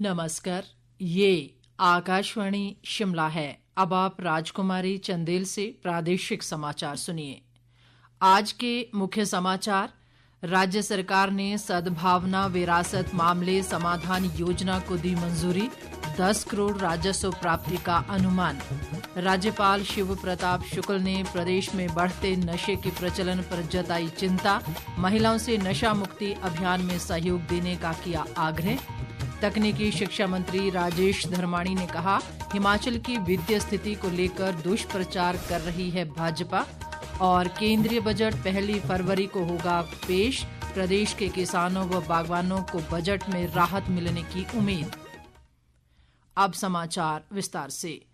नमस्कार, ये आकाशवाणी शिमला है। अब आप राजकुमारी चंदेल से प्रादेशिक समाचार सुनिए। आज के मुख्य समाचार। राज्य सरकार ने सद्भावना विरासत मामले समाधान योजना को दी मंजूरी, 10 करोड़ राजस्व प्राप्ति का अनुमान। राज्यपाल शिव प्रताप शुक्ल ने प्रदेश में बढ़ते नशे के प्रचलन पर जताई चिंता, महिलाओं से नशा मुक्ति अभियान में सहयोग देने का किया आग्रह। तकनीकी शिक्षा मंत्री राजेश धर्माणी ने कहा, हिमाचल की वित्तीय स्थिति को लेकर दुष्प्रचार कर रही है भाजपा। और केंद्रीय बजट 1 फरवरी को होगा पेश, प्रदेश के किसानों व बागवानों को बजट में राहत मिलने की उम्मीद। अब समाचार विस्तार से।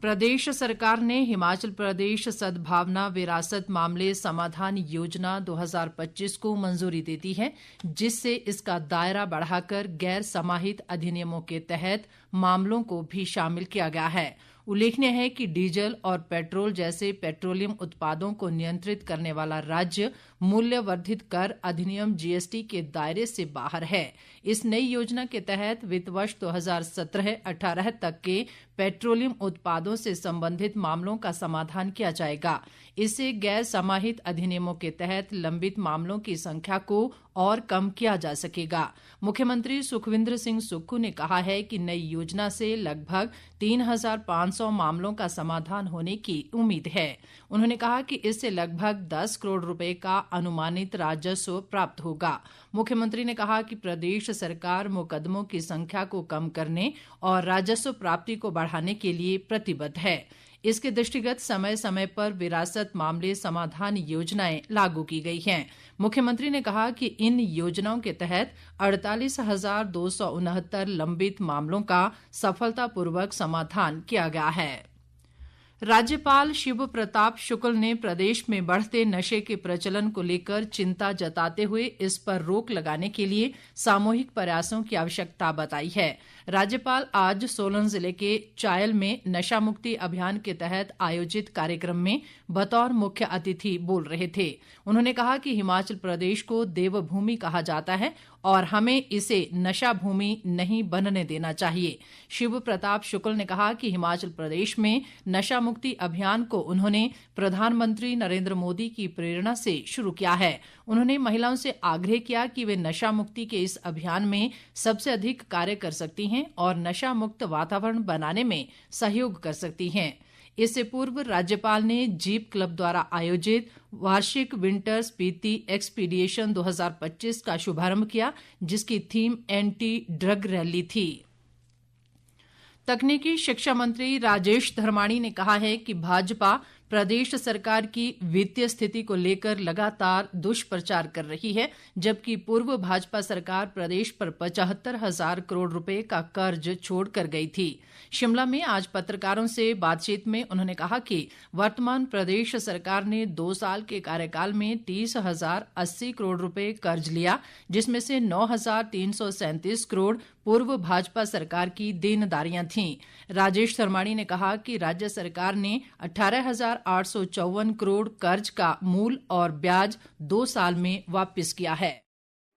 प्रदेश सरकार ने हिमाचल प्रदेश सद्भावना विरासत मामले समाधान योजना 2025 को मंजूरी दे दी है, जिससे इसका दायरा बढ़ाकर गैर समाहित अधिनियमों के तहत मामलों को भी शामिल किया गया है। उल्लेखनीय है कि डीजल और पेट्रोल जैसे पेट्रोलियम उत्पादों को नियंत्रित करने वाला राज्य मूल्य वर्धित कर अधिनियम जीएसटी के दायरे से बाहर है। इस नई योजना के तहत वित्त वर्ष 2017-18 तक के पेट्रोलियम उत्पादों से संबंधित मामलों का समाधान किया जाएगा। इससे गैर समाहित अधिनियमों के तहत लंबित मामलों की संख्या को और कम किया जा सकेगा। मुख्यमंत्री सुखविंदर सिंह सुक्खू ने कहा है कि नई योजना से लगभग 3,500 मामलों का समाधान होने की उम्मीद है। उन्होंने कहा कि इससे लगभग 10 करोड़ रुपए का अनुमानित राजस्व प्राप्त होगा। मुख्यमंत्री ने कहा कि प्रदेश सरकार मुकदमों की संख्या को कम करने और राजस्व प्राप्ति को बढ़ाने के लिए प्रतिबद्ध है। इसके दृष्टिगत समय समय पर विरासत मामले समाधान योजनाएं लागू की गई हैं। मुख्यमंत्री ने कहा कि इन योजनाओं के तहत 48,269 लंबित मामलों का सफलतापूर्वक समाधान किया गया है। राज्यपाल शिव प्रताप शुक्ल ने प्रदेश में बढ़ते नशे के प्रचलन को लेकर चिंता जताते हुए इस पर रोक लगाने के लिए सामूहिक प्रयासों की आवश्यकता बताई है। राज्यपाल आज सोलन जिले के चायल में नशा मुक्ति अभियान के तहत आयोजित कार्यक्रम में बतौर मुख्य अतिथि बोल रहे थे। उन्होंने कहा कि हिमाचल प्रदेश को देवभूमि कहा जाता है और हमें इसे नशा भूमि नहीं बनने देना चाहिए। शिव प्रताप शुक्ल ने कहा कि हिमाचल प्रदेश में नशा मुक्ति अभियान को उन्होंने प्रधानमंत्री नरेंद्र मोदी की प्रेरणा से शुरू किया है। उन्होंने महिलाओं से आग्रह किया कि वे नशा मुक्ति के इस अभियान में सबसे अधिक कार्य कर सकती हैं और नशा मुक्त वातावरण बनाने में सहयोग कर सकती हैं। इससे पूर्व राज्यपाल ने जीप क्लब द्वारा आयोजित वार्षिक विंटर स्पीति एक्सपीडिशन 2025 का शुभारंभ किया, जिसकी थीम एंटी ड्रग रैली थी। तकनीकी शिक्षा मंत्री राजेश धर्माणी ने कहा है कि भाजपा प्रदेश सरकार की वित्तीय स्थिति को लेकर लगातार दुष्प्रचार कर रही है, जबकि पूर्व भाजपा सरकार प्रदेश पर 75,000 करोड़ रुपए का कर्ज छोड़कर गई थी। शिमला में आज पत्रकारों से बातचीत में उन्होंने कहा कि वर्तमान प्रदेश सरकार ने 2 साल के कार्यकाल में 30,080 करोड़ रुपए कर्ज लिया, जिसमें से 9,337 करोड़ पूर्व भाजपा सरकार की देनदारियां थीं। राजेश धर्माणी ने कहा कि राज्य सरकार ने 18,854 करोड़ कर्ज का मूल और ब्याज 2 साल में वापस किया है।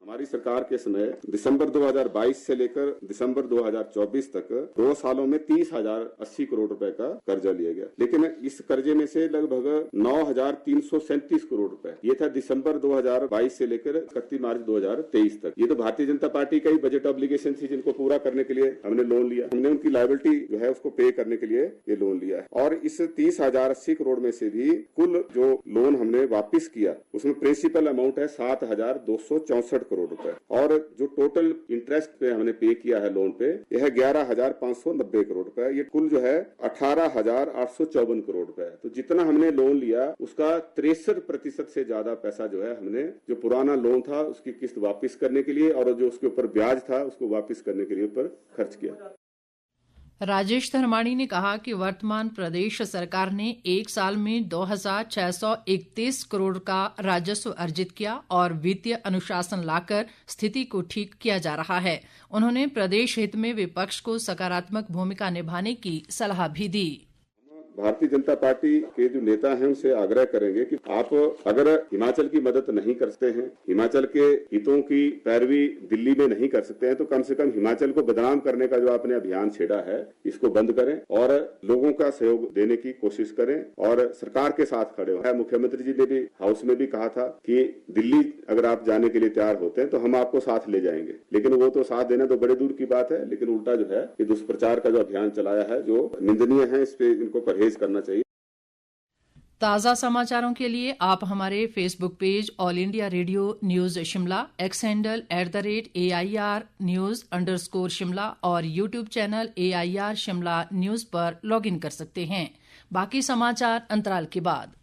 हमारी सरकार के समय दिसंबर 2022 से लेकर दिसंबर 2024 तक 2 सालों में 30,080 करोड़ रुपए का कर्जा लिया गया, लेकिन इस कर्जे में से लगभग 9,337 करोड़ रुपए ये था दिसंबर 2022 से लेकर 31 मार्च 2023 तक। ये तो भारतीय जनता पार्टी का ही बजट ऑब्लिगेशन थी, जिनको पूरा करने के लिए हमने लोन लिया। हमने उनकी लायबिलिटी जो है उसको पे करने के लिए ये लोन लिया है। और इस 30,080 करोड़ में से भी कुल जो लोन हमने वापिस किया उसमें प्रिंसिपल अमाउंट है 7,264 करोड़ रुपए, और जो टोटल इंटरेस्ट पे हमने पे किया है लोन पे यह है 11,590 करोड़ रुपए। ये कुल जो है 18,854 करोड़ रुपए है। तो जितना हमने लोन लिया उसका 63% से ज्यादा पैसा जो है हमने जो पुराना लोन था उसकी किस्त वापस करने के लिए और जो उसके ऊपर ब्याज था उसको वापस करने के लिए ऊपर खर्च किया। राजेश धर्माणी ने कहा कि वर्तमान प्रदेश सरकार ने 1 साल में 2,631 करोड़ का राजस्व अर्जित किया और वित्तीय अनुशासन लाकर स्थिति को ठीक किया जा रहा है। उन्होंने प्रदेश हित में विपक्ष को सकारात्मक भूमिका निभाने की सलाह भी दी। भारतीय जनता पार्टी के जो नेता हैं उनसे आग्रह करेंगे कि आप अगर हिमाचल की मदद नहीं कर सकते हैं, हिमाचल के हितों की पैरवी दिल्ली में नहीं कर सकते हैं, तो कम से कम हिमाचल को बदनाम करने का जो आपने अभियान छेड़ा है इसको बंद करें और लोगों का सहयोग देने की कोशिश करें और सरकार के साथ खड़े हों। मुख्यमंत्री जी ने भी हाउस में भी कहा था कि दिल्ली अगर आप जाने के लिए तैयार होते हैं तो हम आपको साथ ले जाएंगे, लेकिन वो तो साथ देना तो बड़े दूर की बात है, लेकिन उल्टा जो है ये दुष्प्रचार का जो अभियान चलाया है जो निंदनीय है, इस पे इनको परहेज करना चाहिए। ताज़ा समाचारों के लिए आप हमारे Facebook page all India radio news Shimla, x handle @AIR News_शिमला और YouTube channel AIR Shimla news पर लॉगिन कर सकते हैं। बाकी समाचार अंतराल के बाद।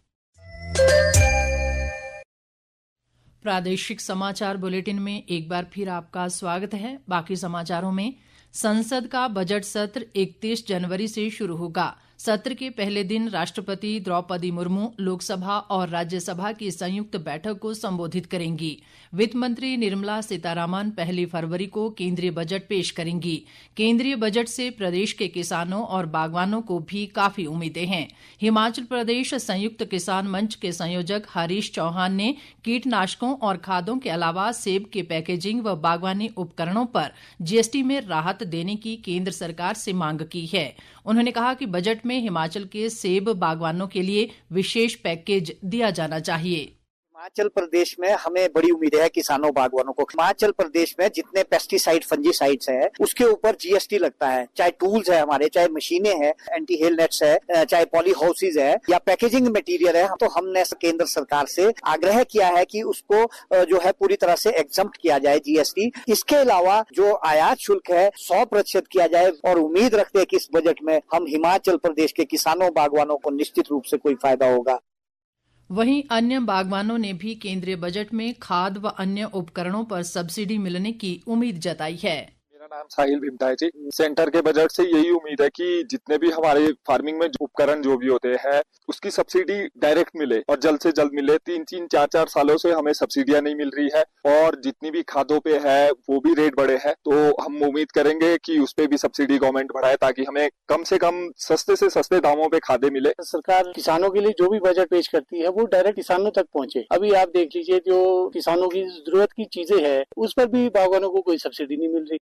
प्रादेशिक समाचार बुलेटिन में एक बार फिर आपका स्वागत है। बाकी समाचारों में संसद का बजट सत्र 31 जनवरी से शुरू होगा। सत्र के पहले दिन राष्ट्रपति द्रौपदी मुर्मू लोकसभा और राज्यसभा की संयुक्त बैठक को संबोधित करेंगी। वित्त मंत्री निर्मला सीतारामन 1 फरवरी को केंद्रीय बजट पेश करेंगी। केंद्रीय बजट से प्रदेश के किसानों और बागवानों को भी काफी उम्मीदें हैं। हिमाचल प्रदेश संयुक्त किसान मंच के संयोजक हरीश चौहान ने कीटनाशकों और खादों के अलावा सेब के पैकेजिंग व बागवानी उपकरणों पर जीएसटी में राहत देने की केंद्र सरकार से मांग की है। उन्होंने कहा कि बजट में हिमाचल के सेब बागवानों के लिए विशेष पैकेज दिया जाना चाहिए। हिमाचल प्रदेश में हमें बड़ी उम्मीद है किसानों बागवानों को। हिमाचल प्रदेश में जितने पेस्टिसाइड फंजीसाइड्स है उसके ऊपर जीएसटी लगता है, चाहे टूल्स है हमारे, चाहे मशीनें हैं, एंटी हेल नेट्स है, चाहे पॉली हाउसेज है या पैकेजिंग मटेरियल है। तो हमने केंद्र सरकार से आग्रह किया है कि उसको जो है पूरी तरह से एग्जम्प्ट किया जाए जीएसटी। इसके अलावा जो आयात शुल्क है 100% किया जाए और उम्मीद रखते हैं कि इस बजट में हम हिमाचल प्रदेश के किसानों बागवानों को निश्चित रूप से कोई फायदा होगा। वहीं अन्य बागवानों ने भी केंद्रीय बजट में खाद व अन्य उपकरणों पर सब्सिडी मिलने की उम्मीद जताई है। मेरा नाम साहिल भिमटा है जी। सेंटर के बजट से यही उम्मीद है कि जितने भी हमारे फार्मिंग में उपकरण जो भी होते हैं उसकी सब्सिडी डायरेक्ट मिले और जल्द से जल्द मिले। 3-3, 4-4 सालों से हमें सब्सिडियां नहीं मिल रही है और जितनी भी खादों पे है वो भी रेट बढ़े हैं, तो हम उम्मीद करेंगे कि उस पे भी सब्सिडी गवर्नमेंट बढ़ाए ताकि हमें कम से कम सस्ते से सस्ते दामों पे खादे मिले। सरकार किसानों के लिए जो भी बजट पेश करती है वो डायरेक्ट किसानों तक पहुंचे। अभी आप देख लीजिए जो किसानों की जरूरत की चीजें हैं उस पर भी बागवानों को कोई सब्सिडी नहीं मिल रही।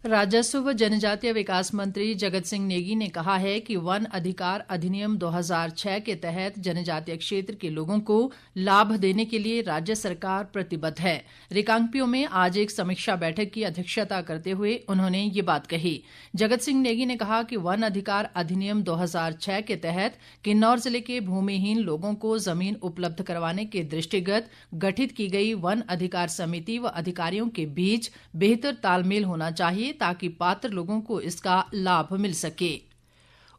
राजस्व व जनजातीय विकास मंत्री जगत सिंह नेगी ने कहा है कि वन अधिकार अधिनियम 2006 के तहत जनजातीय क्षेत्र के लोगों को लाभ देने के लिए राज्य सरकार प्रतिबद्ध है। रिकांगपिओ में आज एक समीक्षा बैठक की अध्यक्षता करते हुए उन्होंने ये बात कही। जगत सिंह नेगी ने कहा कि वन अधिकार अधिनियम 2006 के तहत किन्नौर जिले के भूमिहीन लोगों को जमीन उपलब्ध करवाने के दृष्टिगत गठित की गई वन अधिकार समिति व अधिकारियों के बीच बेहतर तालमेल होना चाहिए ताकि पात्र लोगों को इसका लाभ मिल सके।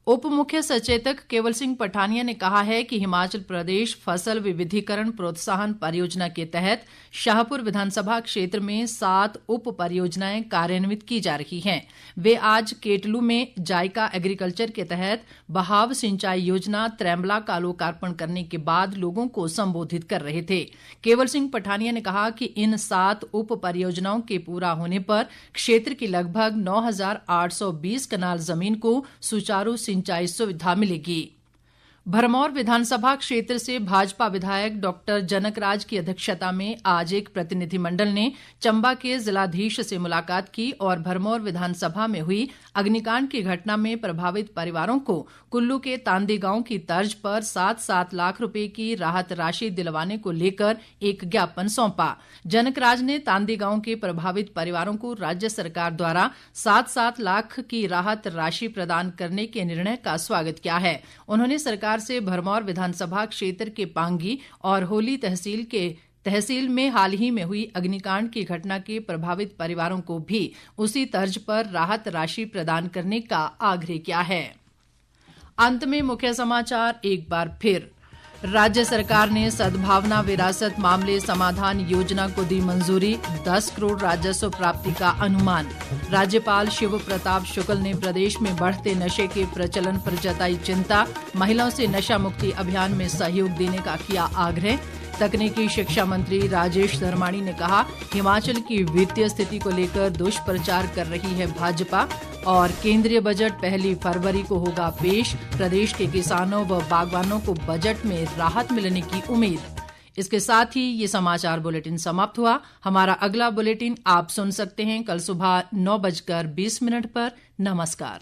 उप मुख्य सचेतक केवल सिंह पठानिया ने कहा है कि हिमाचल प्रदेश फसल विविधीकरण प्रोत्साहन परियोजना के तहत शाहपुर विधानसभा क्षेत्र में 7 उप परियोजनाएं कार्यान्वित की जा रही हैं। वे आज केटलू में जायका एग्रीकल्चर के तहत बहाव सिंचाई योजना त्रैम्बला का लोकार्पण करने के बाद लोगों को संबोधित कर रहे थे। केवल सिंह पठानिया ने कहा कि इन 7 उप परियोजनाओं के पूरा होने पर क्षेत्र की लगभग 9,820 कनाल जमीन को सुचारू सिंचाई सुविधा मिलेगी। भरमौर विधानसभा क्षेत्र से भाजपा विधायक डॉक्टर जनकराज की अध्यक्षता में आज एक प्रतिनिधिमंडल ने चंबा के जिलाधीश से मुलाकात की और भरमौर विधानसभा में हुई अग्निकांड की घटना में प्रभावित परिवारों को कुल्लू के तांदी गांव की तर्ज पर 7-7 लाख रुपए की राहत राशि दिलवाने को लेकर एक ज्ञापन सौंपा। जनकराज ने तांदी गांव के प्रभावित परिवारों को राज्य सरकार द्वारा 7-7 लाख की राहत राशि प्रदान करने के निर्णय का स्वागत किया है। उन्होंने सरकार से भरमौर विधानसभा क्षेत्र के पांगी और होली तहसील में हाल ही में हुई अग्निकांड की घटना के प्रभावित परिवारों को भी उसी तर्ज पर राहत राशि प्रदान करने का आग्रह किया है। अंत में मुख्य समाचार एक बार फिर। राज्य सरकार ने सद्भावना विरासत मामले समाधान योजना को दी मंजूरी, 10 करोड़ राजस्व प्राप्ति का अनुमान। राज्यपाल शिव प्रताप शुक्ल ने प्रदेश में बढ़ते नशे के प्रचलन पर जताई चिंता, महिलाओं से नशा मुक्ति अभियान में सहयोग देने का किया आग्रह। तकनीकी शिक्षा मंत्री राजेश धर्माणी ने कहा, हिमाचल की वित्तीय स्थिति को लेकर दुष्प्रचार कर रही है भाजपा। और केंद्रीय बजट 1 फरवरी को होगा पेश। प्रदेश के किसानों व बागवानों को बजट में राहत मिलने की उम्मीद। इसके साथ ही ये समाचार बुलेटिन समाप्त हुआ। हमारा अगला बुलेटिन आप सुन सकते हैं कल सुबह 9:20 पर। नमस्कार।